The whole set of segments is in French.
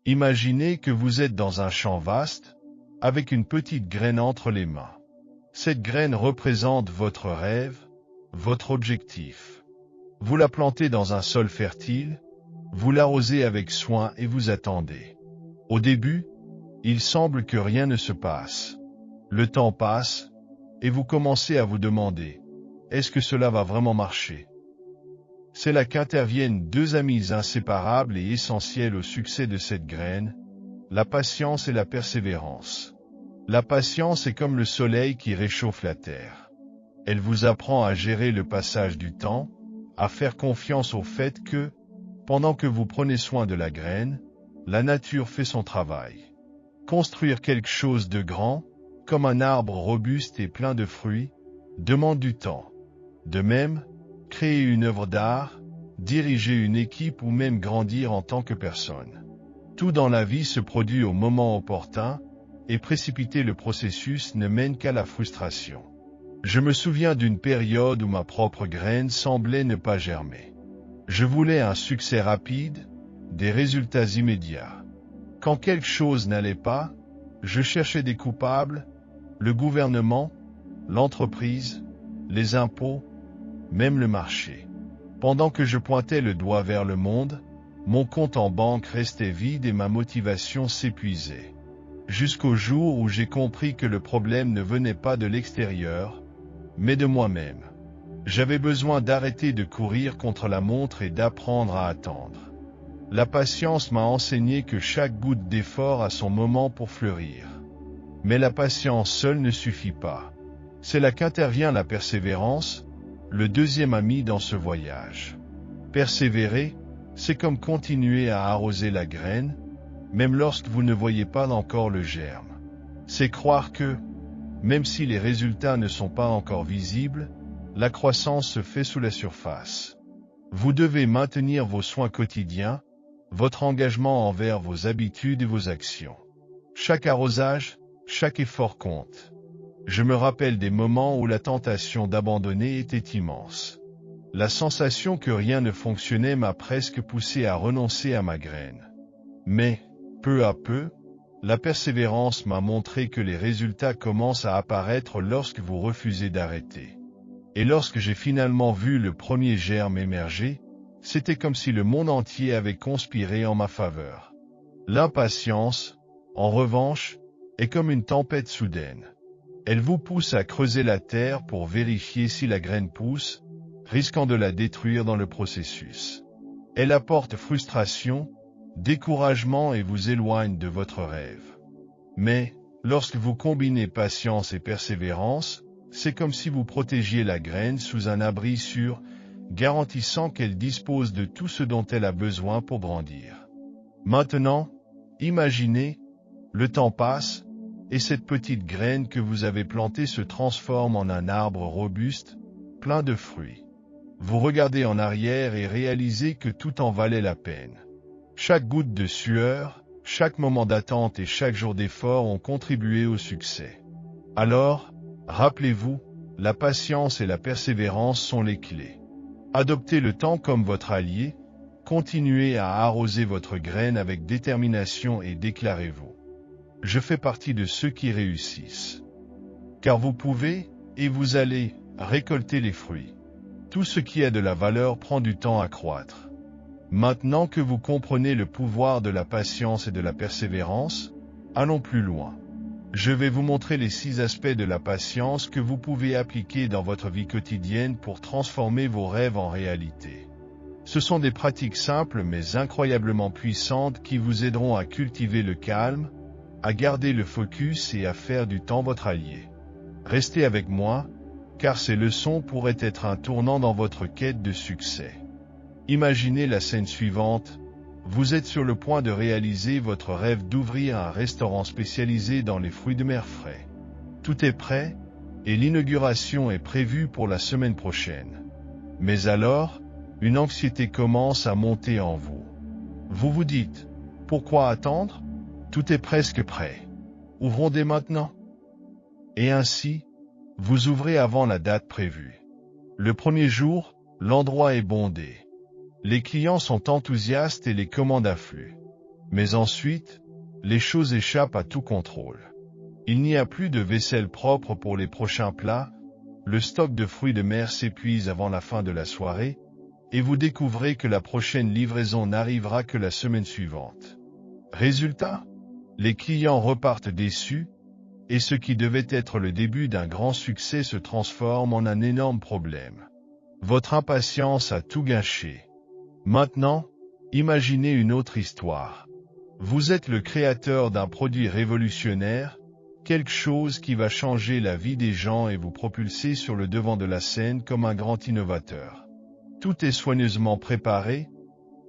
Imaginez que vous êtes dans un champ vaste, avec une petite graine entre les mains. Cette graine représente votre rêve, votre objectif. Vous la plantez dans un sol fertile, vous l'arrosez avec soin et vous attendez. Au début, il semble que rien ne se passe. Le temps passe, et vous commencez à vous demander, est-ce que cela va vraiment marcher? C'est là qu'interviennent deux amis inséparables et essentiels au succès de cette graine, la patience et la persévérance. La patience est comme le soleil qui réchauffe la terre. Elle vous apprend à gérer le passage du temps, à faire confiance au fait que, pendant que vous prenez soin de la graine, la nature fait son travail. Construire quelque chose de grand, comme un arbre robuste et plein de fruits, demande du temps. De même, créer une œuvre d'art, diriger une équipe ou même grandir en tant que personne. Tout dans la vie se produit au moment opportun, et précipiter le processus ne mène qu'à la frustration. Je me souviens d'une période où ma propre graine semblait ne pas germer. Je voulais un succès rapide, des résultats immédiats. Quand quelque chose n'allait pas, je cherchais des coupables, le gouvernement, l'entreprise, les impôts, même le marché. Pendant que je pointais le doigt vers le monde, mon compte en banque restait vide et ma motivation s'épuisait. Jusqu'au jour où j'ai compris que le problème ne venait pas de l'extérieur, mais de moi-même. J'avais besoin d'arrêter de courir contre la montre et d'apprendre à attendre. La patience m'a enseigné que chaque goutte d'effort a son moment pour fleurir. Mais la patience seule ne suffit pas. C'est là qu'intervient la persévérance, le deuxième ami dans ce voyage. Persévérer, c'est comme continuer à arroser la graine, même lorsque vous ne voyez pas encore le germe. C'est croire que, même si les résultats ne sont pas encore visibles, la croissance se fait sous la surface. Vous devez maintenir vos soins quotidiens, votre engagement envers vos habitudes et vos actions. Chaque arrosage, chaque effort compte. Je me rappelle des moments où la tentation d'abandonner était immense. La sensation que rien ne fonctionnait m'a presque poussé à renoncer à ma graine. Mais, peu à peu, la persévérance m'a montré que les résultats commencent à apparaître lorsque vous refusez d'arrêter. Et lorsque j'ai finalement vu le premier germe émerger, c'était comme si le monde entier avait conspiré en ma faveur. L'impatience, en revanche, est comme une tempête soudaine. Elle vous pousse à creuser la terre pour vérifier si la graine pousse, risquant de la détruire dans le processus. Elle apporte frustration, découragement et vous éloigne de votre rêve. Mais, lorsque vous combinez patience et persévérance, c'est comme si vous protégiez la graine sous un abri sûr, garantissant qu'elle dispose de tout ce dont elle a besoin pour grandir. Maintenant, imaginez, le temps passe, et cette petite graine que vous avez plantée se transforme en un arbre robuste, plein de fruits. Vous regardez en arrière et réalisez que tout en valait la peine. Chaque goutte de sueur, chaque moment d'attente et chaque jour d'effort ont contribué au succès. Alors, rappelez-vous, la patience et la persévérance sont les clés. Adoptez le temps comme votre allié, continuez à arroser votre graine avec détermination et déclarez-vous. Je fais partie de ceux qui réussissent. Car vous pouvez, et vous allez, récolter les fruits. Tout ce qui a de la valeur prend du temps à croître. Maintenant que vous comprenez le pouvoir de la patience et de la persévérance, allons plus loin. Je vais vous montrer les 6 aspects de la patience que vous pouvez appliquer dans votre vie quotidienne pour transformer vos rêves en réalité. Ce sont des pratiques simples mais incroyablement puissantes qui vous aideront à cultiver le calme, à garder le focus et à faire du temps votre allié. Restez avec moi, car ces leçons pourraient être un tournant dans votre quête de succès. Imaginez la scène suivante. Vous êtes sur le point de réaliser votre rêve d'ouvrir un restaurant spécialisé dans les fruits de mer frais. Tout est prêt, et l'inauguration est prévue pour la semaine prochaine. Mais alors, une anxiété commence à monter en vous. Vous vous dites, pourquoi attendre? Tout est presque prêt. Ouvrons dès maintenant. Et ainsi, vous ouvrez avant la date prévue. Le premier jour, l'endroit est bondé. Les clients sont enthousiastes et les commandes affluent. Mais ensuite, les choses échappent à tout contrôle. Il n'y a plus de vaisselle propre pour les prochains plats, le stock de fruits de mer s'épuise avant la fin de la soirée, et vous découvrez que la prochaine livraison n'arrivera que la semaine suivante. Résultat, les clients repartent déçus, et ce qui devait être le début d'un grand succès se transforme en un énorme problème. Votre impatience a tout gâché. Maintenant, imaginez une autre histoire. Vous êtes le créateur d'un produit révolutionnaire, quelque chose qui va changer la vie des gens et vous propulser sur le devant de la scène comme un grand innovateur. Tout est soigneusement préparé,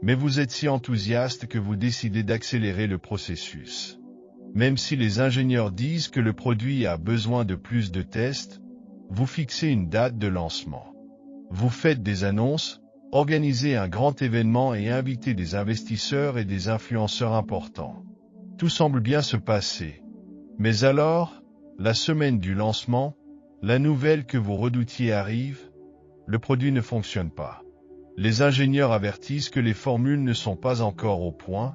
mais vous êtes si enthousiaste que vous décidez d'accélérer le processus. Même si les ingénieurs disent que le produit a besoin de plus de tests, vous fixez une date de lancement. Vous faites des annonces, organisez un grand événement et invitez des investisseurs et des influenceurs importants. Tout semble bien se passer. Mais alors, la semaine du lancement, la nouvelle que vous redoutiez arrive, le produit ne fonctionne pas. Les ingénieurs avertissent que les formules ne sont pas encore au point,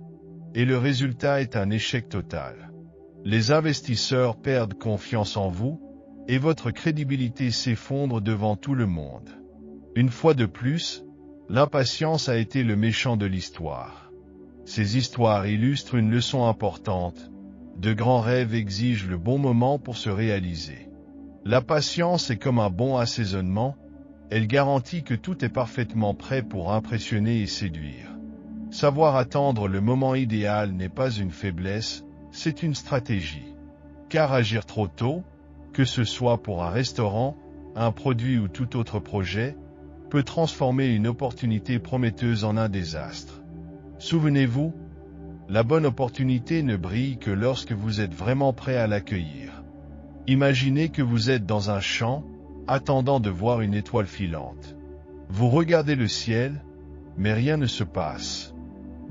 et le résultat est un échec total. Les investisseurs perdent confiance en vous, et votre crédibilité s'effondre devant tout le monde. Une fois de plus, l'impatience a été le méchant de l'histoire. Ces histoires illustrent une leçon importante. De grands rêves exigent le bon moment pour se réaliser. La patience est comme un bon assaisonnement, elle garantit que tout est parfaitement prêt pour impressionner et séduire. Savoir attendre le moment idéal n'est pas une faiblesse, c'est une stratégie. Car agir trop tôt, que ce soit pour un restaurant, un produit ou tout autre projet, peut transformer une opportunité prometteuse en un désastre. Souvenez-vous, la bonne opportunité ne brille que lorsque vous êtes vraiment prêt à l'accueillir. Imaginez que vous êtes dans un champ, attendant de voir une étoile filante. Vous regardez le ciel, mais rien ne se passe.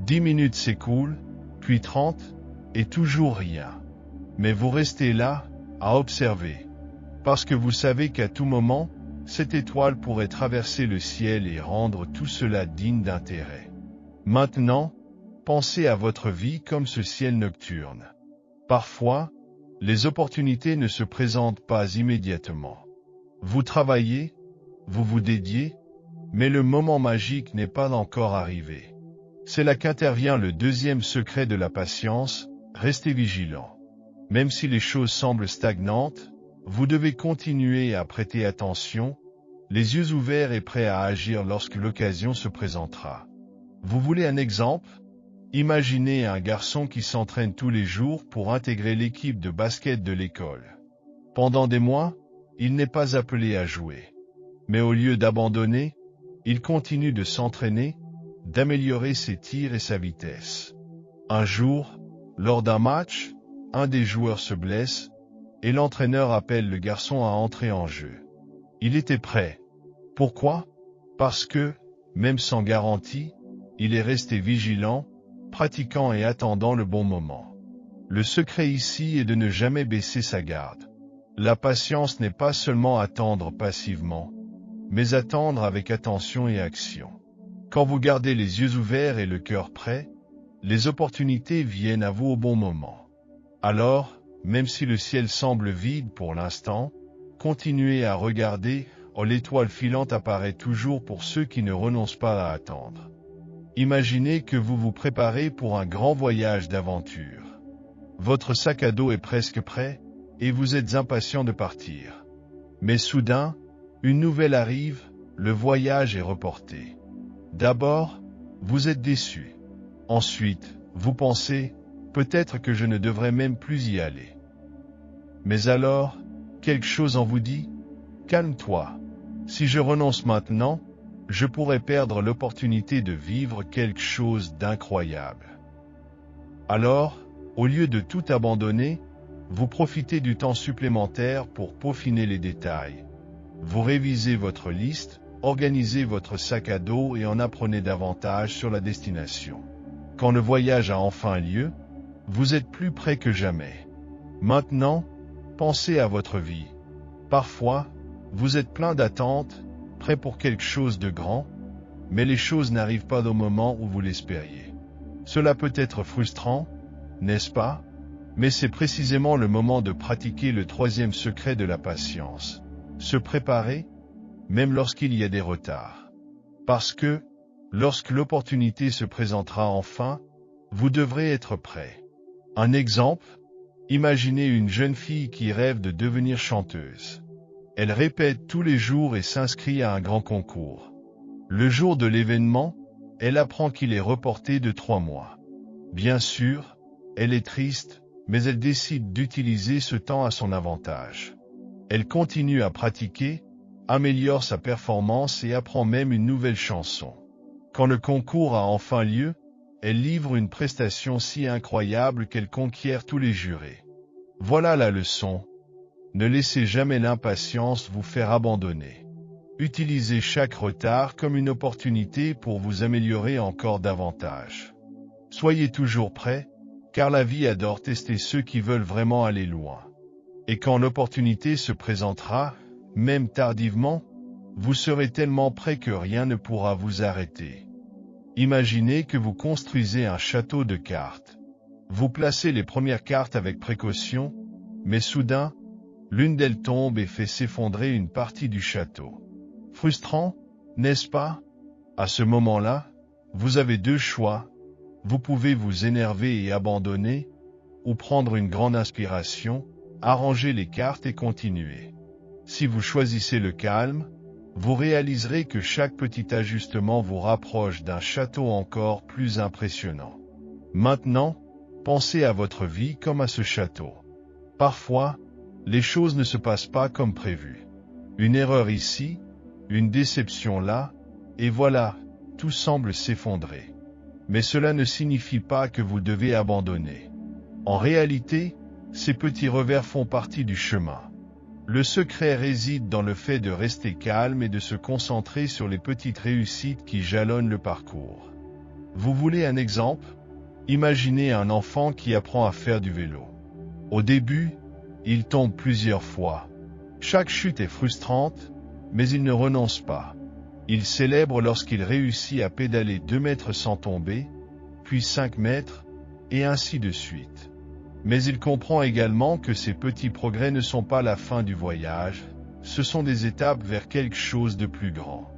10 minutes s'écoulent, puis 30, et toujours rien. Mais vous restez là, à observer. Parce que vous savez qu'à tout moment, cette étoile pourrait traverser le ciel et rendre tout cela digne d'intérêt. Maintenant, pensez à votre vie comme ce ciel nocturne. Parfois, les opportunités ne se présentent pas immédiatement. Vous travaillez, vous vous dédiez, mais le moment magique n'est pas encore arrivé. C'est là qu'intervient le deuxième secret de la patience, restez vigilant. Même si les choses semblent stagnantes, vous devez continuer à prêter attention, les yeux ouverts et prêts à agir lorsque l'occasion se présentera. Vous voulez un exemple ? Imaginez un garçon qui s'entraîne tous les jours pour intégrer l'équipe de basket de l'école. Pendant des mois, il n'est pas appelé à jouer. Mais au lieu d'abandonner, il continue de s'entraîner, d'améliorer ses tirs et sa vitesse. Un jour, lors d'un match, un des joueurs se blesse, et l'entraîneur appelle le garçon à entrer en jeu. Il était prêt. Pourquoi ? Parce que, même sans garantie, il est resté vigilant, pratiquant et attendant le bon moment. Le secret ici est de ne jamais baisser sa garde. La patience n'est pas seulement attendre passivement, mais attendre avec attention et action. Quand vous gardez les yeux ouverts et le cœur prêt, les opportunités viennent à vous au bon moment. Alors, même si le ciel semble vide pour l'instant, continuez à regarder, l'étoile filante apparaît toujours pour ceux qui ne renoncent pas à attendre. Imaginez que vous vous préparez pour un grand voyage d'aventure. Votre sac à dos est presque prêt, et vous êtes impatient de partir. Mais soudain, une nouvelle arrive, le voyage est reporté. D'abord, vous êtes déçu. Ensuite, vous pensez, peut-être que je ne devrais même plus y aller. Mais alors, quelque chose en vous dit, calme-toi. Si je renonce maintenant, je pourrais perdre l'opportunité de vivre quelque chose d'incroyable. Alors, au lieu de tout abandonner, vous profitez du temps supplémentaire pour peaufiner les détails. Vous révisez votre liste, organisez votre sac à dos et en apprenez davantage sur la destination. Quand le voyage a enfin lieu, vous êtes plus près que jamais. Maintenant, pensez à votre vie. Parfois, vous êtes plein d'attentes, prêt pour quelque chose de grand, mais les choses n'arrivent pas au moment où vous l'espériez. Cela peut être frustrant, n'est-ce pas? Mais c'est précisément le moment de pratiquer le troisième secret de la patience. Se préparer, même lorsqu'il y a des retards. Parce que, lorsque l'opportunité se présentera enfin, vous devrez être prêt. Un exemple, imaginez une jeune fille qui rêve de devenir chanteuse. Elle répète tous les jours et s'inscrit à un grand concours. Le jour de l'événement, elle apprend qu'il est reporté de 3 mois. Bien sûr, elle est triste, mais elle décide d'utiliser ce temps à son avantage. Elle continue à pratiquer, améliore sa performance et apprend même une nouvelle chanson. Quand le concours a enfin lieu, elle livre une prestation si incroyable qu'elle conquiert tous les jurés. Voilà la leçon. Ne laissez jamais l'impatience vous faire abandonner. Utilisez chaque retard comme une opportunité pour vous améliorer encore davantage. Soyez toujours prêts, car la vie adore tester ceux qui veulent vraiment aller loin. Et quand l'opportunité se présentera, même tardivement, vous serez tellement prêt que rien ne pourra vous arrêter. Imaginez que vous construisez un château de cartes. Vous placez les premières cartes avec précaution, mais soudain, l'une d'elles tombe et fait s'effondrer une partie du château. Frustrant, n'est-ce pas? À ce moment-là, vous avez 2 choix. Vous pouvez vous énerver et abandonner, ou prendre une grande inspiration, arranger les cartes et continuer. Si vous choisissez le calme, vous réaliserez que chaque petit ajustement vous rapproche d'un château encore plus impressionnant. Maintenant, pensez à votre vie comme à ce château. Parfois, les choses ne se passent pas comme prévu. Une erreur ici, une déception là, et voilà, tout semble s'effondrer. Mais cela ne signifie pas que vous devez abandonner. En réalité, ces petits revers font partie du chemin. Le secret réside dans le fait de rester calme et de se concentrer sur les petites réussites qui jalonnent le parcours. Vous voulez un exemple? Imaginez un enfant qui apprend à faire du vélo. Au début, il tombe plusieurs fois. Chaque chute est frustrante, mais il ne renonce pas. Il célèbre lorsqu'il réussit à pédaler 2 mètres sans tomber, puis 5 mètres, et ainsi de suite. Mais il comprend également que ces petits progrès ne sont pas la fin du voyage, ce sont des étapes vers quelque chose de plus grand.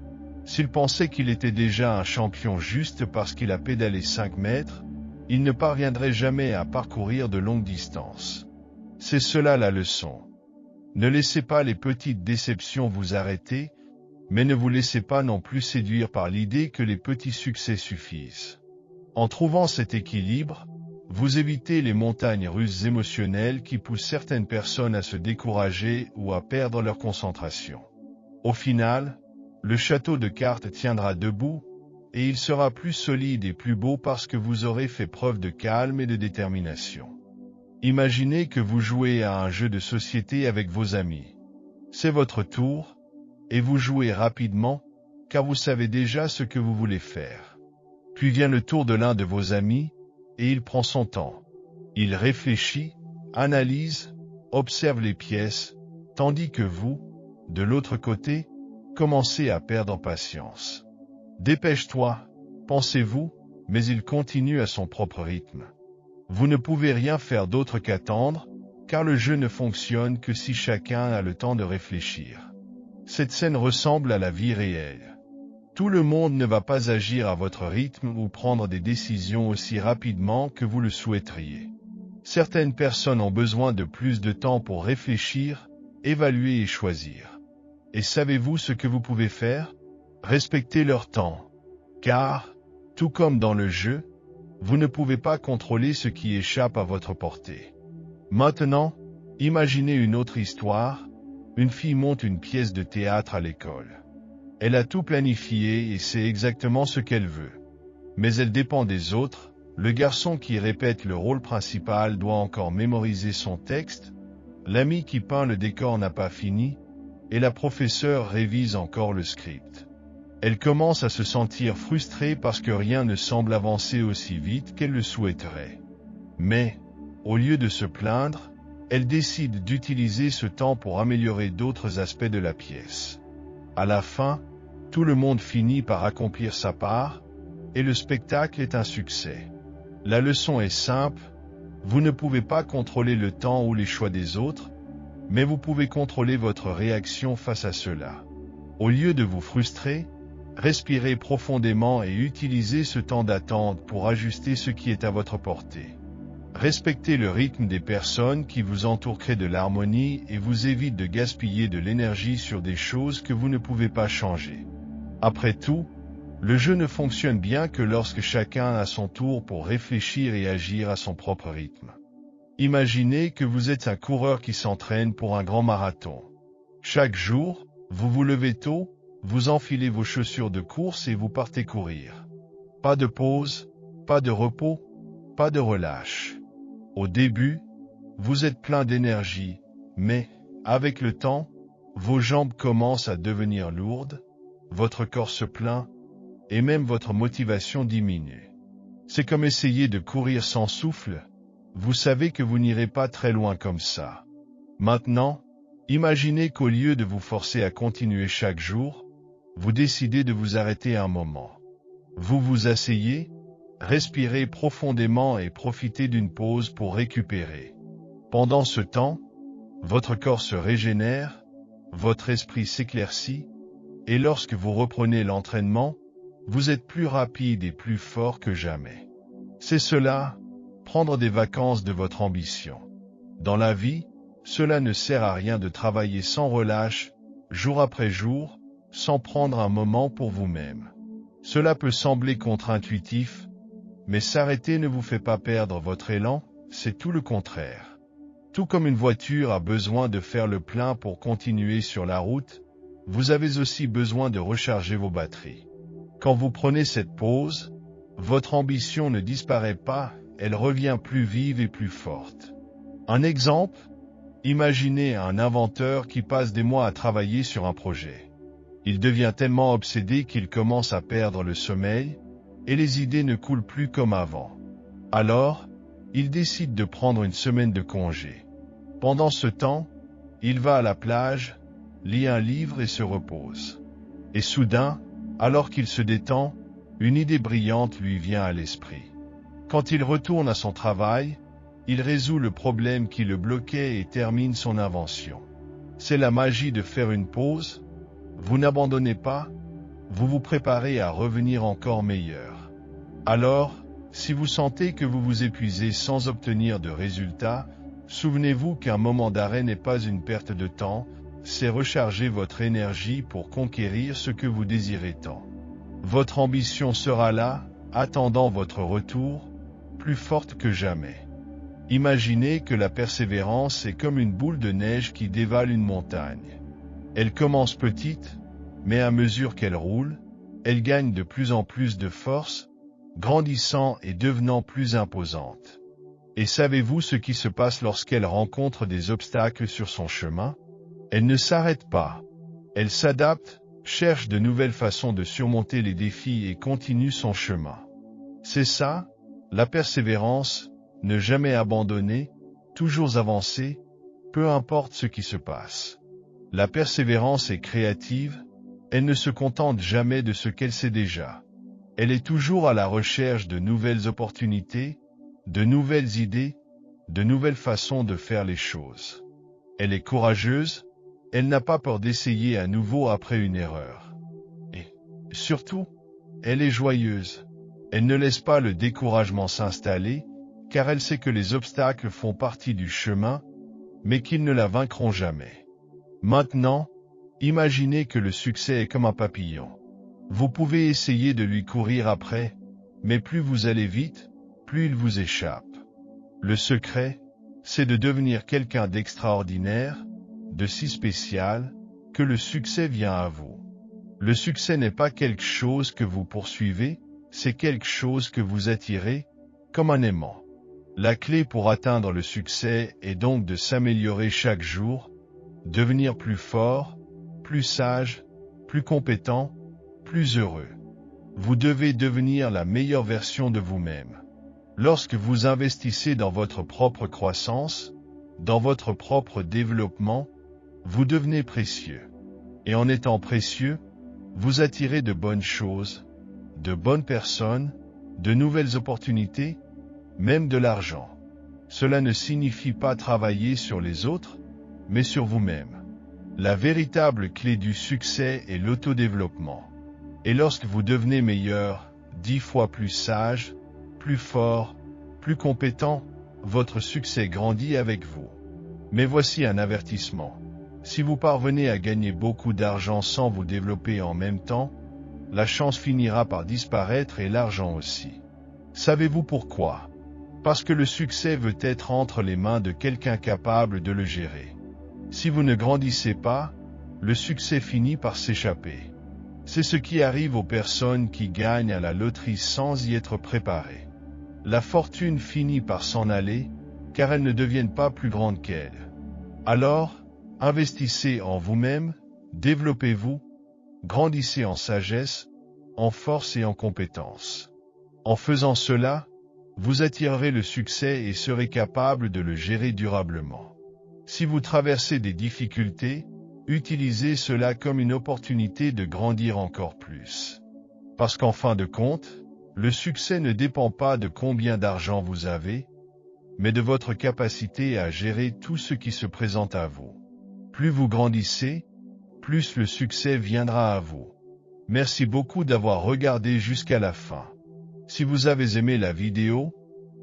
S'il pensait qu'il était déjà un champion juste parce qu'il a pédalé 5 mètres, il ne parviendrait jamais à parcourir de longues distances. C'est cela la leçon. Ne laissez pas les petites déceptions vous arrêter, mais ne vous laissez pas non plus séduire par l'idée que les petits succès suffisent. En trouvant cet équilibre, vous évitez les montagnes russes émotionnelles qui poussent certaines personnes à se décourager ou à perdre leur concentration. Au final, le château de cartes tiendra debout, et il sera plus solide et plus beau parce que vous aurez fait preuve de calme et de détermination. Imaginez que vous jouez à un jeu de société avec vos amis. C'est votre tour, et vous jouez rapidement, car vous savez déjà ce que vous voulez faire. Puis vient le tour de l'un de vos amis, et il prend son temps. Il réfléchit, analyse, observe les pièces, tandis que vous, de l'autre côté, commencez à perdre patience. Dépêche-toi, pensez-vous, mais il continue à son propre rythme. Vous ne pouvez rien faire d'autre qu'attendre, car le jeu ne fonctionne que si chacun a le temps de réfléchir. Cette scène ressemble à la vie réelle. Tout le monde ne va pas agir à votre rythme ou prendre des décisions aussi rapidement que vous le souhaiteriez. Certaines personnes ont besoin de plus de temps pour réfléchir, évaluer et choisir. Et savez-vous ce que vous pouvez faire? Respectez leur temps. Car, tout comme dans le jeu, vous ne pouvez pas contrôler ce qui échappe à votre portée. Maintenant, imaginez une autre histoire. Une fille monte une pièce de théâtre à l'école. Elle a tout planifié et sait exactement ce qu'elle veut. Mais elle dépend des autres. Le garçon qui répète le rôle principal doit encore mémoriser son texte. L'ami qui peint le décor n'a pas fini. Et la professeure révise encore le script. Elle commence à se sentir frustrée parce que rien ne semble avancer aussi vite qu'elle le souhaiterait. Mais, au lieu de se plaindre, elle décide d'utiliser ce temps pour améliorer d'autres aspects de la pièce. À la fin, tout le monde finit par accomplir sa part, et le spectacle est un succès. La leçon est simple, vous ne pouvez pas contrôler le temps ou les choix des autres, mais vous pouvez contrôler votre réaction face à cela. Au lieu de vous frustrer, respirez profondément et utilisez ce temps d'attente pour ajuster ce qui est à votre portée. Respectez le rythme des personnes qui vous entourent, crée de l'harmonie et vous évite de gaspiller de l'énergie sur des choses que vous ne pouvez pas changer. Après tout, le jeu ne fonctionne bien que lorsque chacun a son tour pour réfléchir et agir à son propre rythme. Imaginez que vous êtes un coureur qui s'entraîne pour un grand marathon. Chaque jour, vous vous levez tôt, vous enfilez vos chaussures de course et vous partez courir. Pas de pause, pas de repos, pas de relâche. Au début, vous êtes plein d'énergie, mais, avec le temps, vos jambes commencent à devenir lourdes, votre corps se plaint, et même votre motivation diminue. C'est comme essayer de courir sans souffle, vous savez que vous n'irez pas très loin comme ça. Maintenant, imaginez qu'au lieu de vous forcer à continuer chaque jour, vous décidez de vous arrêter un moment. Vous vous asseyez, respirez profondément et profitez d'une pause pour récupérer. Pendant ce temps, votre corps se régénère, votre esprit s'éclaircit, et lorsque vous reprenez l'entraînement, vous êtes plus rapide et plus fort que jamais. C'est cela, prendre des vacances de votre ambition. Dans la vie, cela ne sert à rien de travailler sans relâche, jour après jour, sans prendre un moment pour vous-même. Cela peut sembler contre-intuitif, mais s'arrêter ne vous fait pas perdre votre élan, c'est tout le contraire. Tout comme une voiture a besoin de faire le plein pour continuer sur la route, vous avez aussi besoin de recharger vos batteries. Quand vous prenez cette pause, votre ambition ne disparaît pas, elle revient plus vive et plus forte. Un exemple, imaginez un inventeur qui passe des mois à travailler sur un projet. Il devient tellement obsédé qu'il commence à perdre le sommeil, et les idées ne coulent plus comme avant. Alors, il décide de prendre une semaine de congé. Pendant ce temps, il va à la plage, lit un livre et se repose. Et soudain, alors qu'il se détend, une idée brillante lui vient à l'esprit. Quand il retourne à son travail, il résout le problème qui le bloquait et termine son invention. C'est la magie de faire une pause. Vous n'abandonnez pas, vous vous préparez à revenir encore meilleur. Alors, si vous sentez que vous vous épuisez sans obtenir de résultats, souvenez-vous qu'un moment d'arrêt n'est pas une perte de temps, c'est recharger votre énergie pour conquérir ce que vous désirez tant. Votre ambition sera là, attendant votre retour, plus forte que jamais. Imaginez que la persévérance est comme une boule de neige qui dévale une montagne. Elle commence petite, mais à mesure qu'elle roule, elle gagne de plus en plus de force, grandissant et devenant plus imposante. Et savez-vous ce qui se passe lorsqu'elle rencontre des obstacles sur son chemin? Elle ne s'arrête pas. Elle s'adapte, cherche de nouvelles façons de surmonter les défis et continue son chemin. C'est ça, la persévérance, ne jamais abandonner, toujours avancer, peu importe ce qui se passe. La persévérance est créative, elle ne se contente jamais de ce qu'elle sait déjà. Elle est toujours à la recherche de nouvelles opportunités, de nouvelles idées, de nouvelles façons de faire les choses. Elle est courageuse, elle n'a pas peur d'essayer à nouveau après une erreur. Et, surtout, elle est joyeuse. Elle ne laisse pas le découragement s'installer, car elle sait que les obstacles font partie du chemin, mais qu'ils ne la vaincront jamais. Maintenant, imaginez que le succès est comme un papillon. Vous pouvez essayer de lui courir après, mais plus vous allez vite, plus il vous échappe. Le secret, c'est de devenir quelqu'un d'extraordinaire, de si spécial, que le succès vient à vous. Le succès n'est pas quelque chose que vous poursuivez, c'est quelque chose que vous attirez, comme un aimant. La clé pour atteindre le succès est donc de s'améliorer chaque jour, devenir plus fort, plus sage, plus compétent, plus heureux. Vous devez devenir la meilleure version de vous-même. Lorsque vous investissez dans votre propre croissance, dans votre propre développement, vous devenez précieux. Et en étant précieux, vous attirez de bonnes choses, de bonnes personnes, de nouvelles opportunités, même de l'argent. Cela ne signifie pas travailler sur les autres, mais sur vous-même. La véritable clé du succès est l'autodéveloppement. Et lorsque vous devenez meilleur, 10 fois plus sage, plus fort, plus compétent, votre succès grandit avec vous. Mais voici un avertissement. Si vous parvenez à gagner beaucoup d'argent sans vous développer en même temps, la chance finira par disparaître et l'argent aussi. Savez-vous pourquoi? Parce que le succès veut être entre les mains de quelqu'un capable de le gérer. Si vous ne grandissez pas, le succès finit par s'échapper. C'est ce qui arrive aux personnes qui gagnent à la loterie sans y être préparées. La fortune finit par s'en aller, car elles ne deviennent pas plus grandes qu'elles. Alors, investissez en vous-même, développez-vous, grandissez en sagesse, en force et en compétence. En faisant cela, vous attirerez le succès et serez capable de le gérer durablement. Si vous traversez des difficultés, utilisez cela comme une opportunité de grandir encore plus. Parce qu'en fin de compte, le succès ne dépend pas de combien d'argent vous avez, mais de votre capacité à gérer tout ce qui se présente à vous. Plus vous grandissez, plus le succès viendra à vous. Merci beaucoup d'avoir regardé jusqu'à la fin. Si vous avez aimé la vidéo,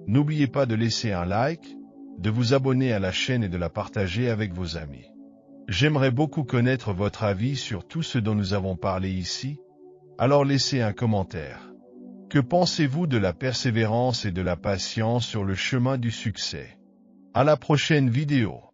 n'oubliez pas de laisser un like, de vous abonner à la chaîne et de la partager avec vos amis. J'aimerais beaucoup connaître votre avis sur tout ce dont nous avons parlé ici, alors laissez un commentaire. Que pensez-vous de la persévérance et de la patience sur le chemin du succès? À la prochaine vidéo.